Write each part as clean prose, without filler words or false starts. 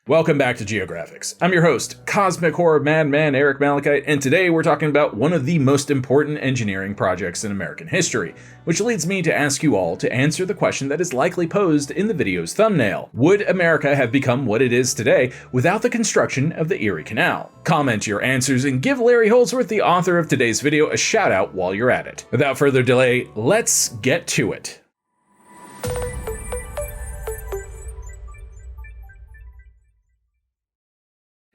Welcome back to Geographics. I'm your host, Cosmic Horror Madman Eric Malachite, and today we're talking about one of the most important engineering projects in American history, which leads me to ask you all to answer the question that is likely posed in the video's thumbnail. Would America have become what it is today without the construction of the Erie Canal? Comment your answers and give Larry Holdsworth, the author of today's video, a shout out while you're at it. Without further delay, let's get to it.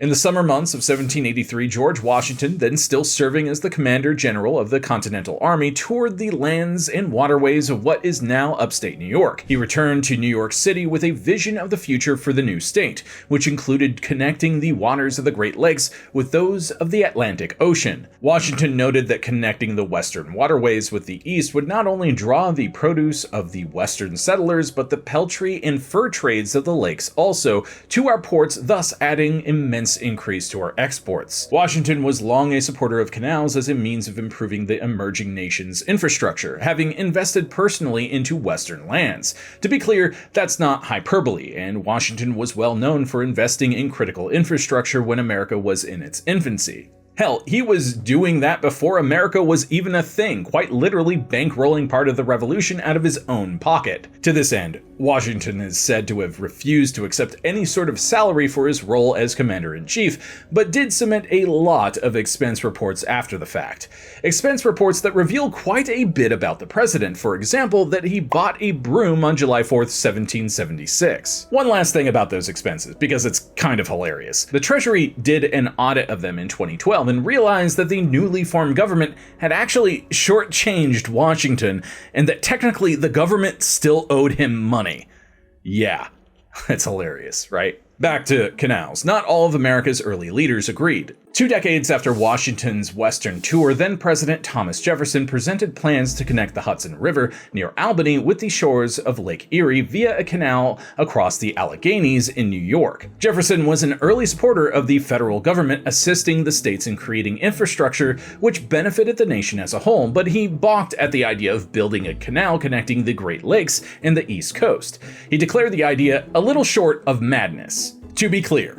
In the summer months of 1783, George Washington, then still serving as the Commander General of the Continental Army, toured the lands and waterways of what is now upstate New York. He returned to New York City with a vision of the future for the new state, which included connecting the waters of the Great Lakes with those of the Atlantic Ocean. Washington noted that connecting the western waterways with the east would not only draw the produce of the western settlers, but the peltry and fur trades of the lakes also to our ports, thus adding immense increase to our exports. Washington was long a supporter of canals as a means of improving the emerging nation's infrastructure, having invested personally into western lands. To be clear, that's not hyperbole, and Washington was well known for investing in critical infrastructure when America was in its infancy. Hell, he was doing that before America was even a thing, quite literally bankrolling part of the revolution out of his own pocket. To this end, Washington is said to have refused to accept any sort of salary for his role as commander-in-chief, but did submit a lot of expense reports after the fact. Expense reports that reveal quite a bit about the president, for example, that he bought a broom on July 4th, 1776. One last thing about those expenses, because it's kind of hilarious. The Treasury did an audit of them in 2012, and realized that the newly formed government had actually shortchanged Washington, and that technically the government still owed him money. Yeah, that's hilarious, right? Back to canals. Not all of America's early leaders agreed. 2 decades after Washington's Western tour, then President Thomas Jefferson presented plans to connect the Hudson River near Albany with the shores of Lake Erie via a canal across the Alleghenies in New York. Jefferson was an early supporter of the federal government assisting the states in creating infrastructure which benefited the nation as a whole, but he balked at the idea of building a canal connecting the Great Lakes and the East Coast. He declared the idea a little short of madness. To be clear,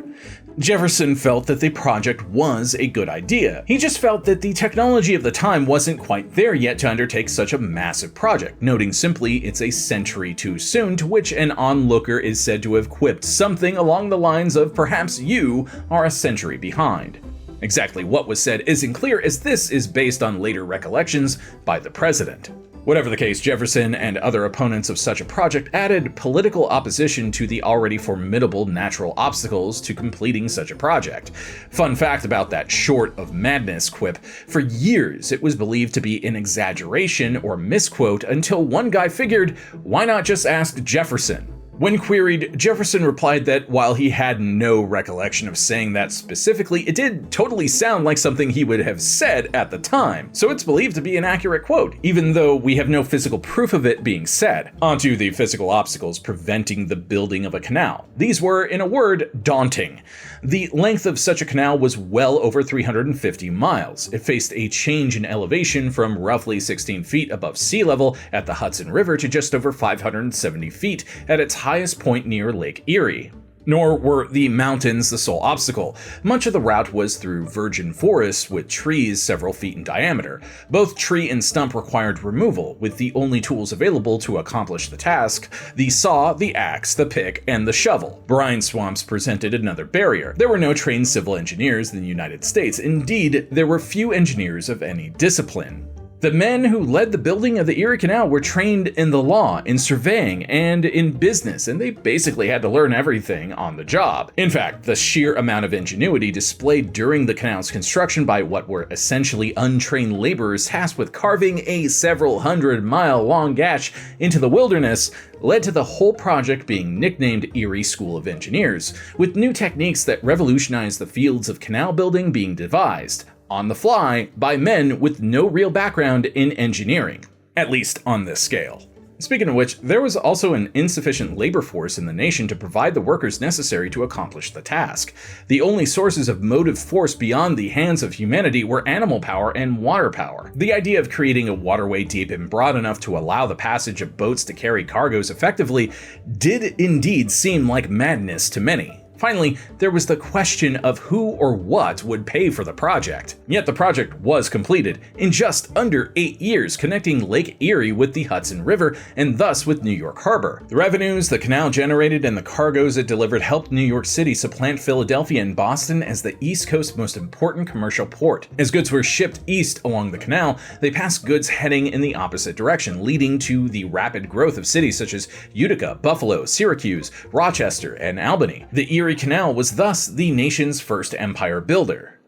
Jefferson felt that the project was a good idea. He just felt that the technology of the time wasn't quite there yet to undertake such a massive project, noting simply it's a century too soon, to which an onlooker is said to have quipped something along the lines of perhaps you are a century behind. Exactly what was said isn't clear, as this is based on later recollections by the president. Whatever the case, Jefferson and other opponents of such a project added political opposition to the already formidable natural obstacles to completing such a project. Fun fact about that short of madness quip, for years it was believed to be an exaggeration or misquote until one guy figured, why not just ask Jefferson? When queried, Jefferson replied that while he had no recollection of saying that specifically, it did totally sound like something he would have said at the time, so it's believed to be an accurate quote, even though we have no physical proof of it being said. Onto the physical obstacles preventing the building of a canal. These were, in a word, daunting. The length of such a canal was well over 350 miles. It faced a change in elevation from roughly 16 feet above sea level at the Hudson River to just over 570 feet at its highest point near Lake Erie. Nor were the mountains the sole obstacle. Much of the route was through virgin forests with trees several feet in diameter. Both tree and stump required removal, with the only tools available to accomplish the task: the saw, the axe, the pick, and the shovel. Brine swamps presented another barrier. There were no trained civil engineers in the United States. Indeed, there were few engineers of any discipline. The men who led the building of the Erie Canal were trained in the law, in surveying, and in business, and they basically had to learn everything on the job. In fact, the sheer amount of ingenuity displayed during the canal's construction by what were essentially untrained laborers tasked with carving a several hundred-mile-long gash into the wilderness led to the whole project being nicknamed Erie School of Engineers, with new techniques that revolutionized the fields of canal building being devised on the fly by men with no real background in engineering, at least on this scale. Speaking of which, there was also an insufficient labor force in the nation to provide the workers necessary to accomplish the task. The only sources of motive force beyond the hands of humanity were animal power and water power. The idea of creating a waterway deep and broad enough to allow the passage of boats to carry cargoes effectively did indeed seem like madness to many. Finally, there was the question of who or what would pay for the project. Yet the project was completed in just under 8 years, connecting Lake Erie with the Hudson River and thus with New York Harbor. The revenues the canal generated and the cargoes it delivered helped New York City supplant Philadelphia and Boston as the East Coast's most important commercial port. As goods were shipped east along the canal, they passed goods heading in the opposite direction, leading to the rapid growth of cities such as Utica, Buffalo, Syracuse, Rochester, and Albany. The Erie Canal was thus the nation's first empire builder.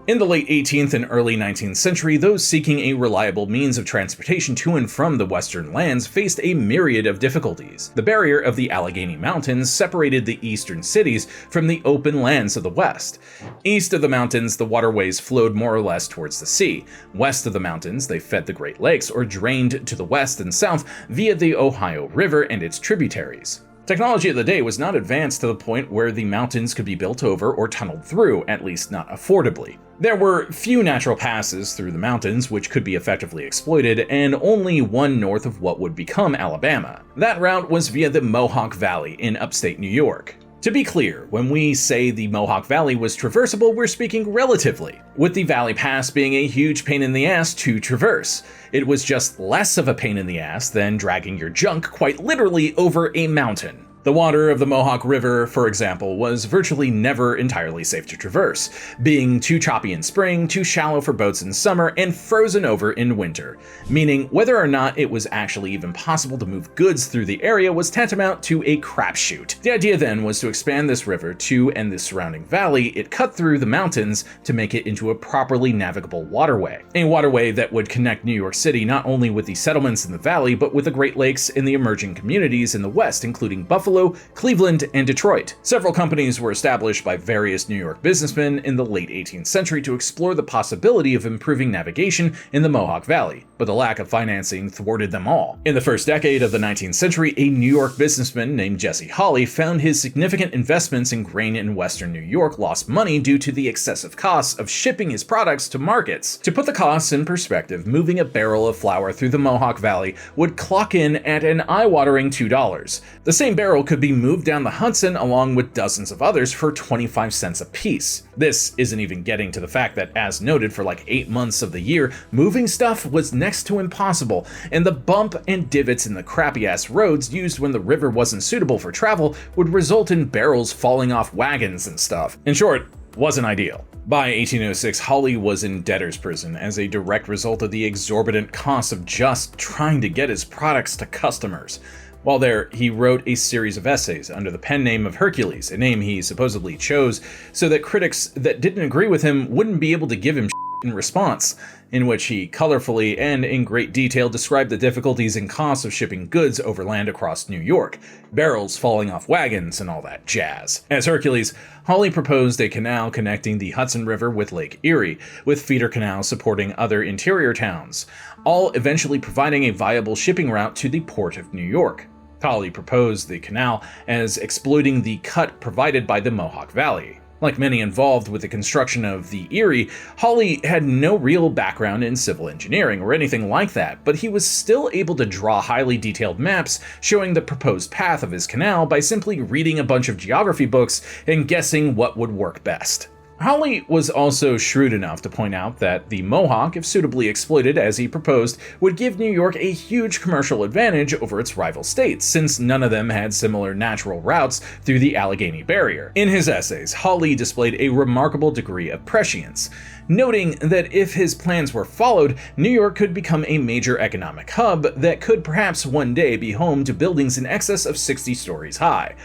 In the late 18th and early 19th century, those seeking a reliable means of transportation to and from the western lands faced a myriad of difficulties. The barrier of the Allegheny Mountains separated the eastern cities from the open lands of the west. East of the mountains, the waterways flowed more or less towards the sea. West of the mountains, they fed the Great Lakes or drained to the west and south via the Ohio River and its tributaries. Technology of the day was not advanced to the point where the mountains could be built over or tunneled through, at least not affordably. There were few natural passes through the mountains which could be effectively exploited, and only one north of what would become Alabama. That route was via the Mohawk Valley in upstate New York. To be clear, when we say the Mohawk Valley was traversable, we're speaking relatively, with the Valley Pass being a huge pain in the ass to traverse. It was just less of a pain in the ass than dragging your junk quite literally over a mountain. The water of the Mohawk River, for example, was virtually never entirely safe to traverse, being too choppy in spring, too shallow for boats in summer, and frozen over in winter, meaning whether or not it was actually even possible to move goods through the area was tantamount to a crapshoot. The idea then was to expand this river to and the surrounding valley it cut through the mountains to make it into a properly navigable waterway. A waterway that would connect New York City not only with the settlements in the valley, but with the Great Lakes and the emerging communities in the west, including Buffalo, Cleveland, and Detroit. Several companies were established by various New York businessmen in the late 18th century to explore the possibility of improving navigation in the Mohawk Valley, but the lack of financing thwarted them all. In the first decade of the 19th century, a New York businessman named Jesse Hawley found his significant investments in grain in western New York lost money due to the excessive costs of shipping his products to markets. To put the costs in perspective, moving a barrel of flour through the Mohawk Valley would clock in at an eye-watering $2. The same barrel could be moved down the Hudson along with dozens of others for 25 cents a piece. This isn't even getting to the fact that, as noted, for like 8 months of the year, moving stuff was next to impossible, and the bump and divots in the crappy-ass roads used when the river wasn't suitable for travel would result in barrels falling off wagons and stuff. In short, wasn't ideal. By 1806, Hawley was in debtor's prison as a direct result of the exorbitant costs of just trying to get his products to customers. While there, he wrote a series of essays under the pen name of Hercules, a name he supposedly chose so that critics that didn't agree with him wouldn't be able to give him in response, in which he colorfully and in great detail described the difficulties and costs of shipping goods overland across New York, barrels falling off wagons, and all that jazz. As Hercules, Hawley proposed a canal connecting the Hudson River with Lake Erie, with feeder canals supporting other interior towns, all eventually providing a viable shipping route to the port of New York. Hawley proposed the canal as exploiting the cut provided by the Mohawk Valley. Like many involved with the construction of the Erie, Hawley had no real background in civil engineering or anything like that, but he was still able to draw highly detailed maps showing the proposed path of his canal by simply reading a bunch of geography books and guessing what would work best. Hawley was also shrewd enough to point out that the Mohawk, if suitably exploited as he proposed, would give New York a huge commercial advantage over its rival states, since none of them had similar natural routes through the Allegheny Barrier. In his essays, Hawley displayed a remarkable degree of prescience, noting that if his plans were followed, New York could become a major economic hub that could perhaps one day be home to buildings in excess of 60 stories high.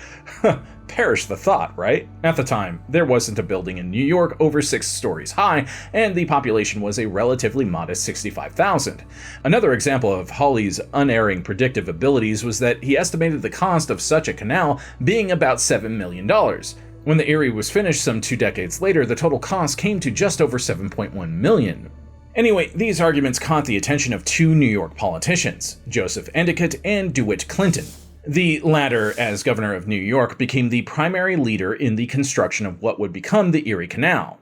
Perish the thought, right? At the time, there wasn't a building in New York over 6 stories high, and the population was a relatively modest 65,000. Another example of Hawley's unerring predictive abilities was that he estimated the cost of such a canal being about $7 million. When the Erie was finished some 2 decades later, the total cost came to just over $7.1 million. Anyway, these arguments caught the attention of 2 New York politicians, Joseph Endicott and DeWitt Clinton. The latter, as governor of New York, became the primary leader in the construction of what would become the Erie Canal.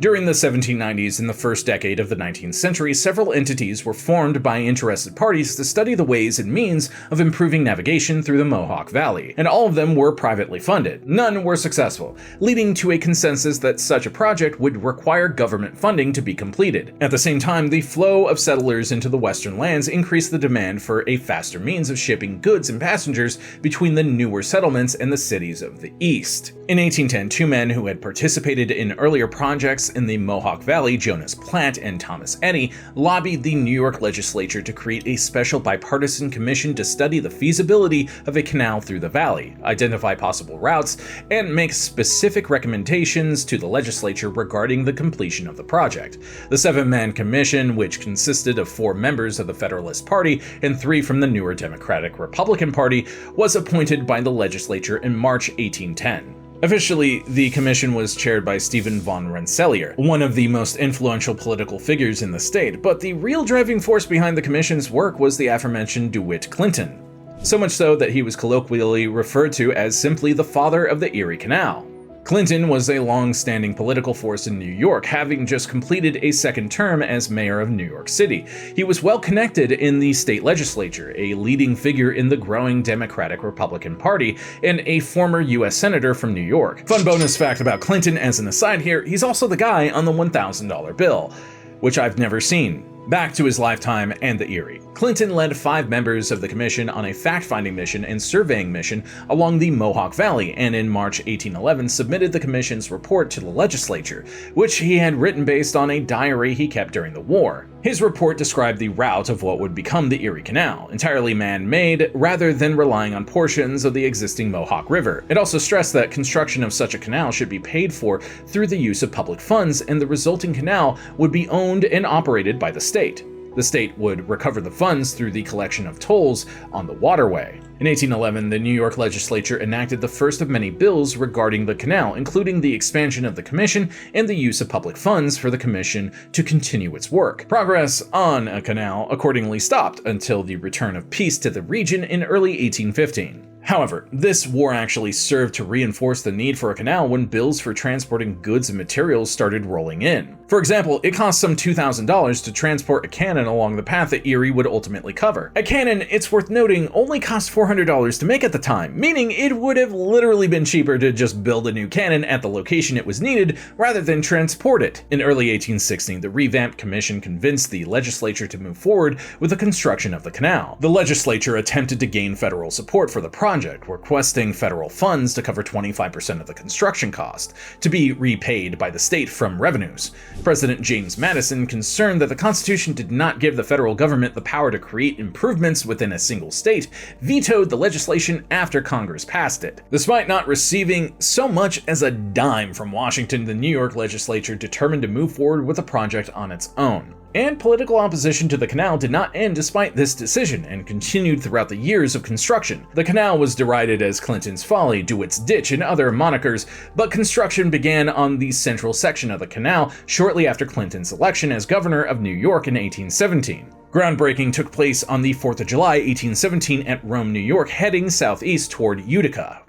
During the 1790s and the first decade of the 19th century, several entities were formed by interested parties to study the ways and means of improving navigation through the Mohawk Valley, and all of them were privately funded. None were successful, leading to a consensus that such a project would require government funding to be completed. At the same time, the flow of settlers into the western lands increased the demand for a faster means of shipping goods and passengers between the newer settlements and the cities of the east. In 1810, two men who had participated in earlier projects in the Mohawk Valley, Jonas Platt and Thomas Eddy, lobbied the New York legislature to create a special bipartisan commission to study the feasibility of a canal through the valley, identify possible routes, and make specific recommendations to the legislature regarding the completion of the project. The seven-man commission, which consisted of 4 members of the Federalist Party and 3 from the newer Democratic Republican Party, was appointed by the legislature in March 1810. Officially, the commission was chaired by Stephen von Rensselaer, one of the most influential political figures in the state, but the real driving force behind the commission's work was the aforementioned DeWitt Clinton. So much so that he was colloquially referred to as simply the father of the Erie Canal. Clinton was a long-standing political force in New York, having just completed a second term as mayor of New York City. He was well connected in the state legislature, a leading figure in the growing Democratic-Republican Party, and a former U.S. senator from New York. Fun bonus fact about Clinton as an aside here, he's also the guy on the $1,000 bill, which I've never seen. Back to his lifetime and the Erie. Clinton led 5 members of the commission on a fact-finding mission and surveying mission along the Mohawk Valley, and in March 1811 submitted the commission's report to the legislature, which he had written based on a diary he kept during the war. His report described the route of what would become the Erie Canal, entirely man-made rather than relying on portions of the existing Mohawk River. It also stressed that construction of such a canal should be paid for through the use of public funds, and the resulting canal would be owned and operated by the state. The state would recover the funds through the collection of tolls on the waterway. In 1811, the New York legislature enacted the first of many bills regarding the canal, including the expansion of the commission and the use of public funds for the commission to continue its work. Progress on a canal accordingly stopped until the return of peace to the region in early 1815. However, this war actually served to reinforce the need for a canal when bills for transporting goods and materials started rolling in. For example, it cost some $2,000 to transport a cannon along the path that Erie would ultimately cover. A cannon, it's worth noting, only cost $400 to make at the time, meaning it would have literally been cheaper to just build a new cannon at the location it was needed rather than transport it. In early 1816, the revamped commission convinced the legislature to move forward with the construction of the canal. The legislature attempted to gain federal support for the project, requesting federal funds to cover 25% of the construction cost, to be repaid by the state from revenues. President James Madison, concerned that the Constitution did not give the federal government the power to create improvements within a single state, vetoed the legislation after Congress passed it. Despite not receiving so much as a dime from Washington, the New York legislature determined to move forward with the project on its own. And political opposition to the canal did not end despite this decision and continued throughout the years of construction. The canal was derided as Clinton's Folly, DeWitt's Ditch, and other monikers, but construction began on the central section of the canal shortly after Clinton's election as governor of New York in 1817. Groundbreaking took place on the 4th of July, 1817 at Rome, New York, heading southeast toward Utica.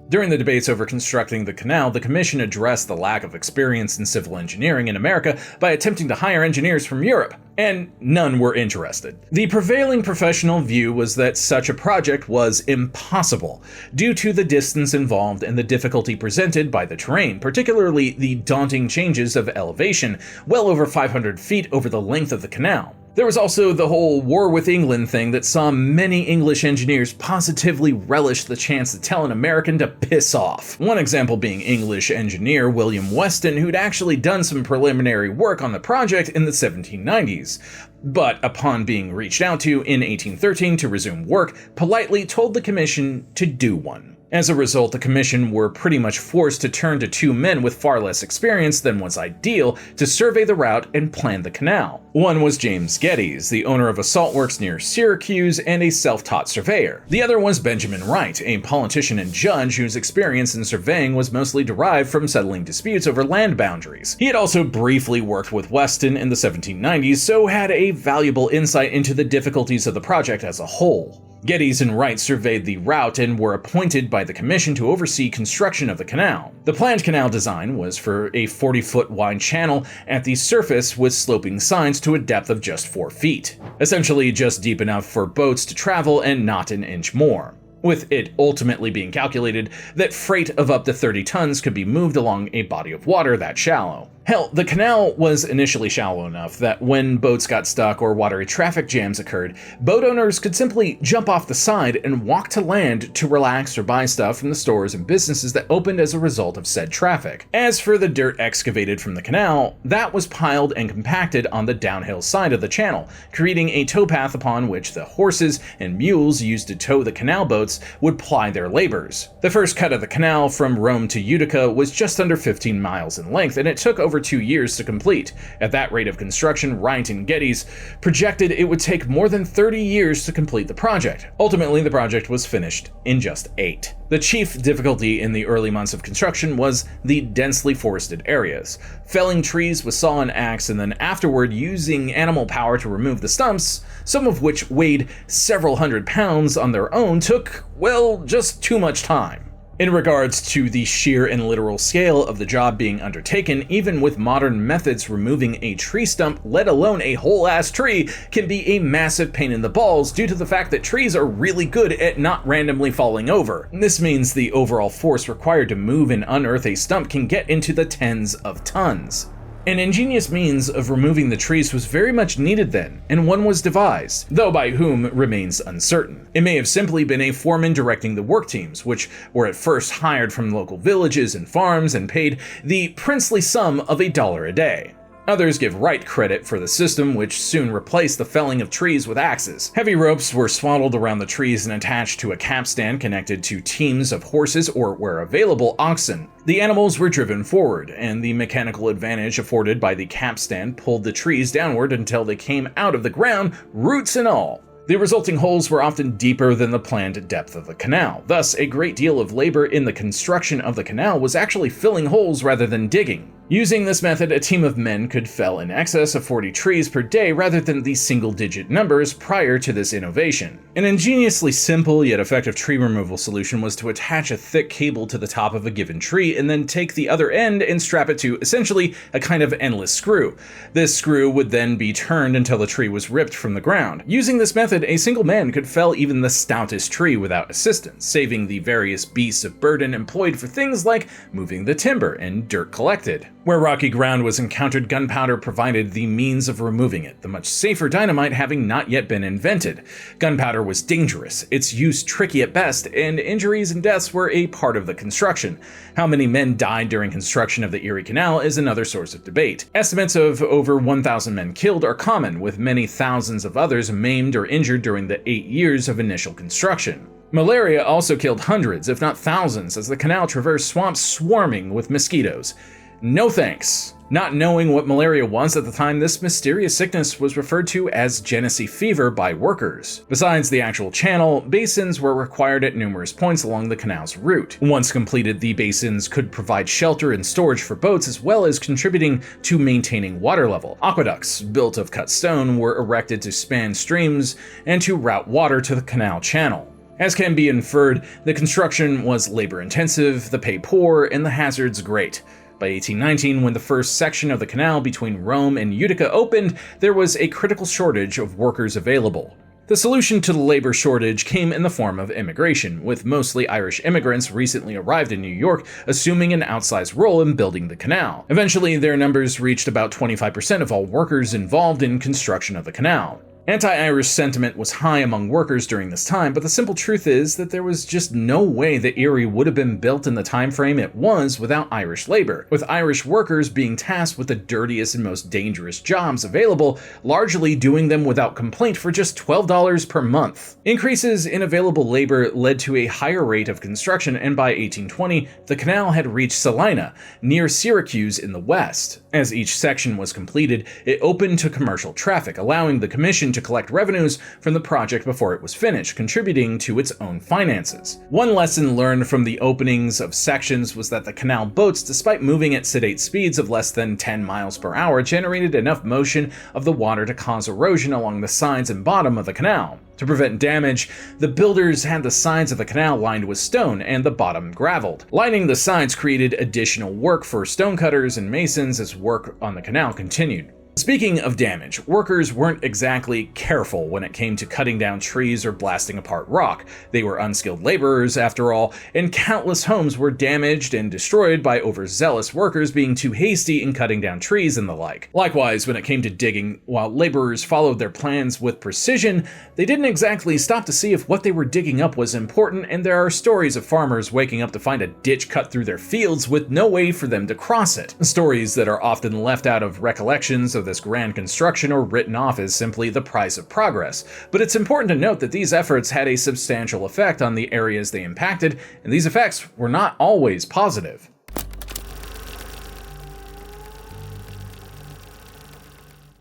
During the debates over constructing the canal, the commission addressed the lack of experience in civil engineering in America by attempting to hire engineers from Europe, and none were interested. The prevailing professional view was that such a project was impossible, due to the distance involved and the difficulty presented by the terrain, particularly the daunting changes of elevation, well over 500 feet over the length of the canal. There was also the whole war with England thing that saw many English engineers positively relish the chance to tell an American to piss off. One example being English engineer William Weston, who'd actually done some preliminary work on the project in the 1790s. But upon being reached out to in 1813 to resume work, politely told the commission to do one. As a result, the commission were pretty much forced to turn to 2 men with far less experience than was ideal to survey the route and plan the canal. One was James Geddes, the owner of a saltworks near Syracuse and a self-taught surveyor. The other was Benjamin Wright, a politician and judge whose experience in surveying was mostly derived from settling disputes over land boundaries. He had also briefly worked with Weston in the 1790s, so had a valuable insight into the difficulties of the project as a whole. Geddes and Wright surveyed the route and were appointed by the commission to oversee construction of the canal. The planned canal design was for a 40-foot wide channel at the surface with sloping sides to a depth of just 4 feet, essentially just deep enough for boats to travel and not an inch more, with it ultimately being calculated that freight of up to 30 tons could be moved along a body of water that shallow. Hell, the canal was initially shallow enough that when boats got stuck or watery traffic jams occurred, boat owners could simply jump off the side and walk to land to relax or buy stuff from the stores and businesses that opened as a result of said traffic. As for the dirt excavated from the canal, that was piled and compacted on the downhill side of the channel, creating a towpath upon which the horses and mules used to tow the canal boats would ply their labors. The first cut of the canal from Rome to Utica was just under 15 miles in length, and it took over 2 years to complete. At that rate of construction, Wright and Geddes projected it would take more than 30 years to complete the project. Ultimately, the project was finished in just 8. The chief difficulty in the early months of construction was the densely forested areas. Felling trees with saw and axe, and then afterward using animal power to remove the stumps, some of which weighed several hundred pounds on their own, took, well, just too much time. In regards to the sheer and literal scale of the job being undertaken, even with modern methods, removing a tree stump, let alone a whole-ass tree, can be a massive pain in the balls due to the fact that trees are really good at not randomly falling over. This means the overall force required to move and unearth a stump can get into the tens of tons. An ingenious means of removing the trees was very much needed then, and one was devised, though by whom remains uncertain. It may have simply been a foreman directing the work teams, which were at first hired from local villages and farms and paid the princely sum of $1 a day. Others give Wright credit for the system, which soon replaced the felling of trees with axes. Heavy ropes were swaddled around the trees and attached to a capstan connected to teams of horses or, where available, oxen. The animals were driven forward, and the mechanical advantage afforded by the capstan pulled the trees downward until they came out of the ground, roots and all. The resulting holes were often deeper than the planned depth of the canal. Thus, a great deal of labor in the construction of the canal was actually filling holes rather than digging. Using this method, a team of men could fell in excess of 40 trees per day rather than the single-digit numbers prior to this innovation. An ingeniously simple yet effective tree removal solution was to attach a thick cable to the top of a given tree and then take the other end and strap it to essentially a kind of endless screw. This screw would then be turned until the tree was ripped from the ground. Using this method, a single man could fell even the stoutest tree without assistance, saving the various beasts of burden employed for things like moving the timber and dirt collected. Where rocky ground was encountered, gunpowder provided the means of removing it, the much safer dynamite having not yet been invented. Gunpowder was dangerous, its use tricky at best, and injuries and deaths were a part of the construction. How many men died during construction of the Erie Canal is another source of debate. Estimates of over 1,000 men killed are common, with many thousands of others maimed or injured during the 8 years of initial construction. Malaria also killed hundreds, if not thousands, as the canal traversed swamps swarming with mosquitoes. No thanks. Not knowing what malaria was at the time, this mysterious sickness was referred to as Genesee fever by workers. Besides the actual channel, basins were required at numerous points along the canal's route. Once completed, the basins could provide shelter and storage for boats, as well as contributing to maintaining water level. Aqueducts, built of cut stone, were erected to span streams and to route water to the canal channel. As can be inferred, the construction was labor-intensive, the pay poor, and the hazards great. By 1819, when the first section of the canal between Rome and Utica opened, there was a critical shortage of workers available. The solution to the labor shortage came in the form of immigration, with mostly Irish immigrants recently arrived in New York assuming an outsized role in building the canal. Eventually, their numbers reached about 25% of all workers involved in construction of the canal. Anti-Irish sentiment was high among workers during this time, but the simple truth is that there was just no way that Erie would have been built in the time frame it was without Irish labor, with Irish workers being tasked with the dirtiest and most dangerous jobs available, largely doing them without complaint for just $12 per month. Increases in available labor led to a higher rate of construction, and by 1820, the canal had reached Salina, near Syracuse in the west. As each section was completed, it opened to commercial traffic, allowing the commission to collect revenues from the project before it was finished, contributing to its own finances. One lesson learned from the openings of sections was that the canal boats, despite moving at sedate speeds of less than 10 miles per hour, generated enough motion of the water to cause erosion along the sides and bottom of the canal. To prevent damage, the builders had the sides of the canal lined with stone and the bottom graveled. Lining the sides created additional work for stonecutters and masons as work on the canal continued. Speaking of damage, workers weren't exactly careful when it came to cutting down trees or blasting apart rock. They were unskilled laborers, after all, and countless homes were damaged and destroyed by overzealous workers being too hasty in cutting down trees and the like. Likewise, when it came to digging, while laborers followed their plans with precision, they didn't exactly stop to see if what they were digging up was important, and there are stories of farmers waking up to find a ditch cut through their fields with no way for them to cross it. Stories that are often left out of recollections of this grand construction or written off as simply the price of progress. But it's important to note that these efforts had a substantial effect on the areas they impacted, and these effects were not always positive.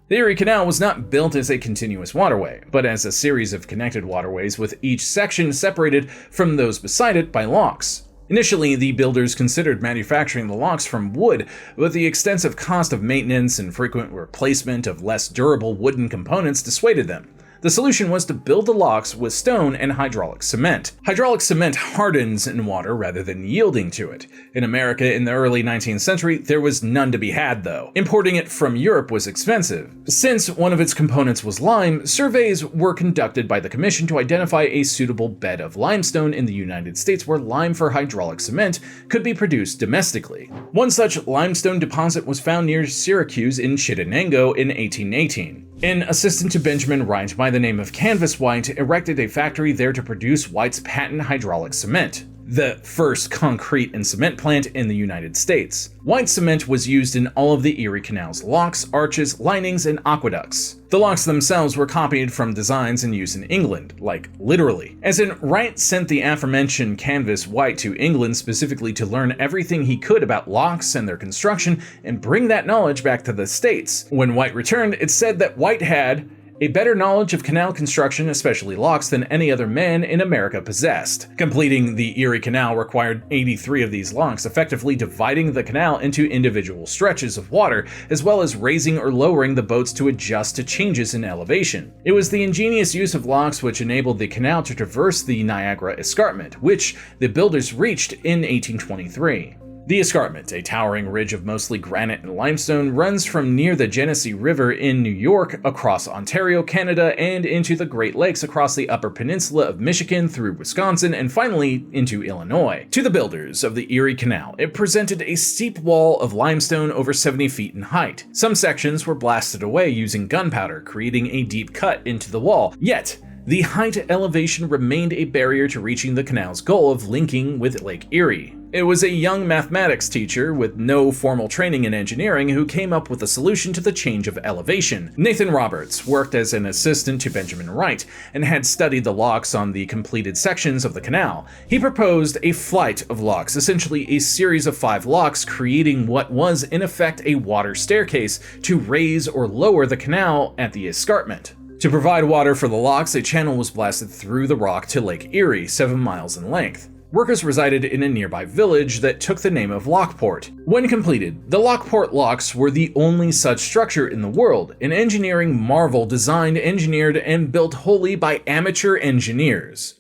The Erie Canal was not built as a continuous waterway, but as a series of connected waterways, with each section separated from those beside it by locks. Initially, the builders considered manufacturing the locks from wood, but the extensive cost of maintenance and frequent replacement of less durable wooden components dissuaded them. The solution was to build the locks with stone and hydraulic cement. Hydraulic cement hardens in water rather than yielding to it. In America in the early 19th century, there was none to be had though. Importing it from Europe was expensive. Since one of its components was lime, surveys were conducted by the Commission to identify a suitable bed of limestone in the United States where lime for hydraulic cement could be produced domestically. One such limestone deposit was found near Syracuse in Chittenango in 1818. An assistant to Benjamin Wright by the name of Canvas White erected a factory there to produce White's patent hydraulic cement, the first concrete and cement plant in the United States. White cement was used in all of the Erie Canal's locks, arches, linings, and aqueducts. The locks themselves were copied from designs in use in England, like literally. As in, Wright sent the aforementioned Canvas White to England specifically to learn everything he could about locks and their construction and bring that knowledge back to the States. When White returned, it's said that White had a better knowledge of canal construction, especially locks, than any other man in America possessed. Completing the Erie Canal required 83 of these locks, effectively dividing the canal into individual stretches of water, as well as raising or lowering the boats to adjust to changes in elevation. It was the ingenious use of locks which enabled the canal to traverse the Niagara Escarpment, which the builders reached in 1823. The escarpment, a towering ridge of mostly granite and limestone, runs from near the Genesee River in New York, across Ontario, Canada, and into the Great Lakes across the Upper Peninsula of Michigan through Wisconsin, and finally into Illinois. To the builders of the Erie Canal, it presented a steep wall of limestone over 70 feet in height. Some sections were blasted away using gunpowder, creating a deep cut into the wall, yet the height elevation remained a barrier to reaching the canal's goal of linking with Lake Erie. It was a young mathematics teacher with no formal training in engineering who came up with a solution to the change of elevation. Nathan Roberts worked as an assistant to Benjamin Wright and had studied the locks on the completed sections of the canal. He proposed a flight of locks, essentially a series of 5 locks, creating what was in effect a water staircase to raise or lower the canal at the escarpment. To provide water for the locks, a channel was blasted through the rock to Lake Erie, 7 miles in length. Workers resided in a nearby village that took the name of Lockport. When completed, the Lockport locks were the only such structure in the world, an engineering marvel designed, engineered, and built wholly by amateur engineers.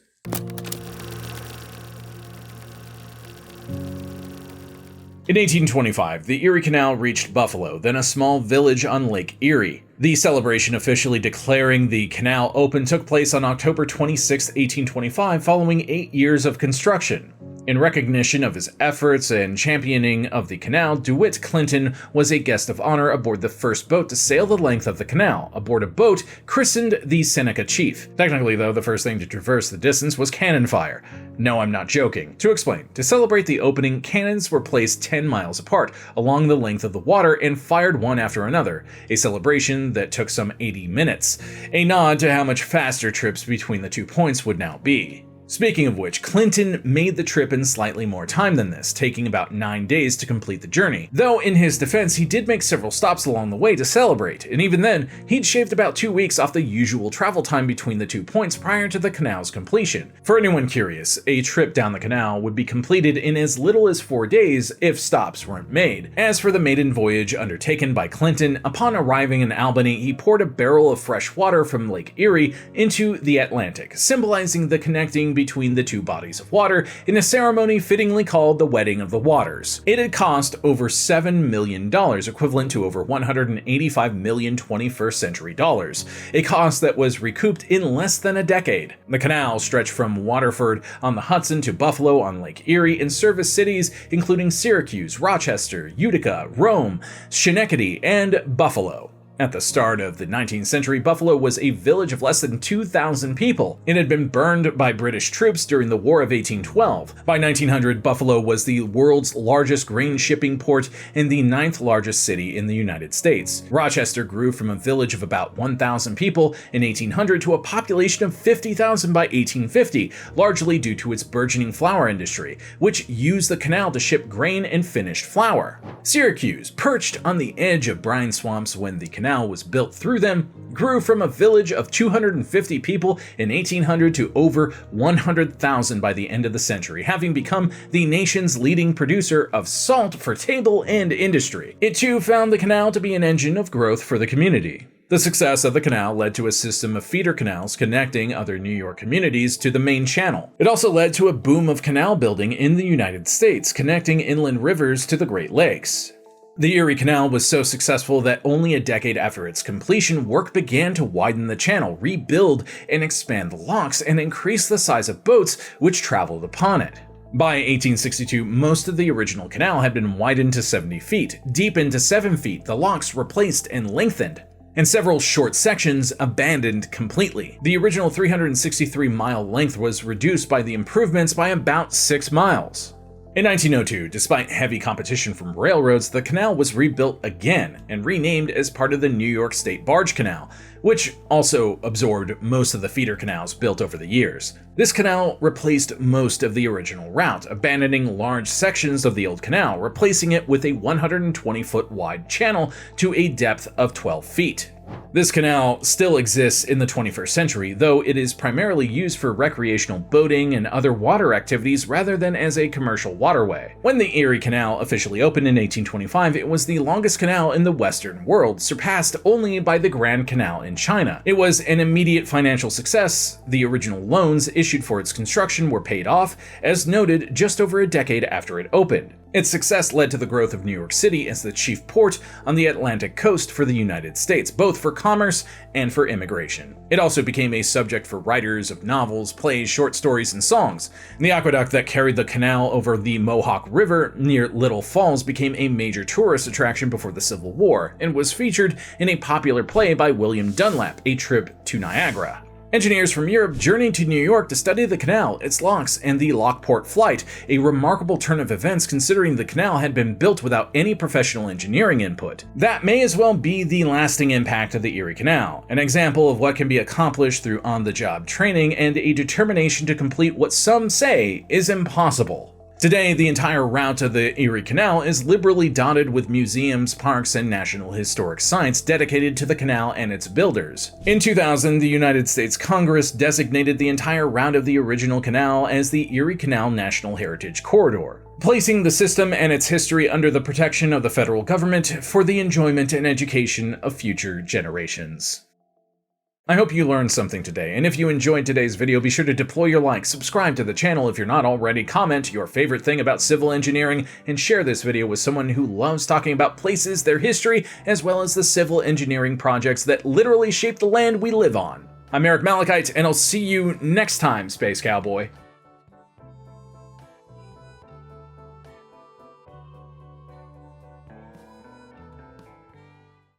In 1825, the Erie Canal reached Buffalo, then a small village on Lake Erie. The celebration officially declaring the canal open took place on October 26, 1825, following 8 years of construction. In recognition of his efforts and championing of the canal, DeWitt Clinton was a guest of honor aboard the first boat to sail the length of the canal, aboard a boat christened the Seneca Chief. Technically, though, the first thing to traverse the distance was cannon fire. No, I'm not joking. To explain, to celebrate the opening, cannons were placed 10 miles apart along the length of the water and fired one after another, a celebration that took some 80 minutes, a nod to how much faster trips between the 2 points would now be. Speaking of which, Clinton made the trip in slightly more time than this, taking about 9 days to complete the journey. Though in his defense, he did make several stops along the way to celebrate, and even then, he'd shaved about 2 weeks off the usual travel time between the 2 points prior to the canal's completion. For anyone curious, a trip down the canal would be completed in as little as 4 days if stops weren't made. As for the maiden voyage undertaken by Clinton, upon arriving in Albany, he poured a barrel of fresh water from Lake Erie into the Atlantic, symbolizing the connecting between the two bodies of water in a ceremony fittingly called the Wedding of the Waters. It had cost over $7 million, equivalent to over 185 million 21st century dollars, a cost that was recouped in less than a decade. The canal stretched from Waterford on the Hudson to Buffalo on Lake Erie and serviced cities including Syracuse, Rochester, Utica, Rome, Schenectady, and Buffalo. At the start of the 19th century, Buffalo was a village of less than 2,000 people. It had been burned by British troops during the War of 1812. By 1900, Buffalo was the world's largest grain shipping port and the 9th largest city in the United States. Rochester grew from a village of about 1,000 people in 1800 to a population of 50,000 by 1850, largely due to its burgeoning flour industry, which used the canal to ship grain and finished flour. Syracuse, perched on the edge of brine swamps when the canal was built through them, grew from a village of 250 people in 1800 to over 100,000 by the end of the century, having become the nation's leading producer of salt for table and industry. It too found the canal to be an engine of growth for the community. The success of the canal led to a system of feeder canals connecting other New York communities to the main channel. It also led to a boom of canal building in the United States, connecting inland rivers to the Great Lakes. The Erie Canal was so successful that only a decade after its completion, work began to widen the channel, rebuild and expand the locks, and increase the size of boats which traveled upon it. By 1862, most of the original canal had been widened to 70 feet, deepened to 7 feet, the locks replaced and lengthened, and several short sections abandoned completely. The original 363-mile length was reduced by the improvements by about 6 miles. In 1902, despite heavy competition from railroads, the canal was rebuilt again and renamed as part of the New York State Barge Canal, which also absorbed most of the feeder canals built over the years. This canal replaced most of the original route, abandoning large sections of the old canal, replacing it with a 120-foot wide channel to a depth of 12 feet. This canal still exists in the 21st century, though it is primarily used for recreational boating and other water activities rather than as a commercial waterway. When the Erie Canal officially opened in 1825, it was the longest canal in the Western world, surpassed only by the Grand Canal in China. It was an immediate financial success. The original loans issued for its construction were paid off, as noted, just over a decade after it opened. Its success led to the growth of New York City as the chief port on the Atlantic coast for the United States, both for commerce and for immigration. It also became a subject for writers of novels, plays, short stories, and songs. The aqueduct that carried the canal over the Mohawk River near Little Falls became a major tourist attraction before the Civil War, and was featured in a popular play by William Dunlap, A Trip to Niagara. Engineers from Europe journeyed to New York to study the canal, its locks, and the Lockport Flight, a remarkable turn of events considering the canal had been built without any professional engineering input. That may as well be the lasting impact of the Erie Canal, an example of what can be accomplished through on-the-job training and a determination to complete what some say is impossible. Today, the entire route of the Erie Canal is liberally dotted with museums, parks, and national historic sites dedicated to the canal and its builders. In 2000, the United States Congress designated the entire route of the original canal as the Erie Canal National Heritage Corridor, placing the system and its history under the protection of the federal government for the enjoyment and education of future generations. I hope you learned something today, and if you enjoyed today's video, be sure to deploy your like, subscribe to the channel if you're not already, comment your favorite thing about civil engineering, and share this video with someone who loves talking about places, their history, as well as the civil engineering projects that literally shape the land we live on. I'm Eric Malachite, and I'll see you next time, Space Cowboy.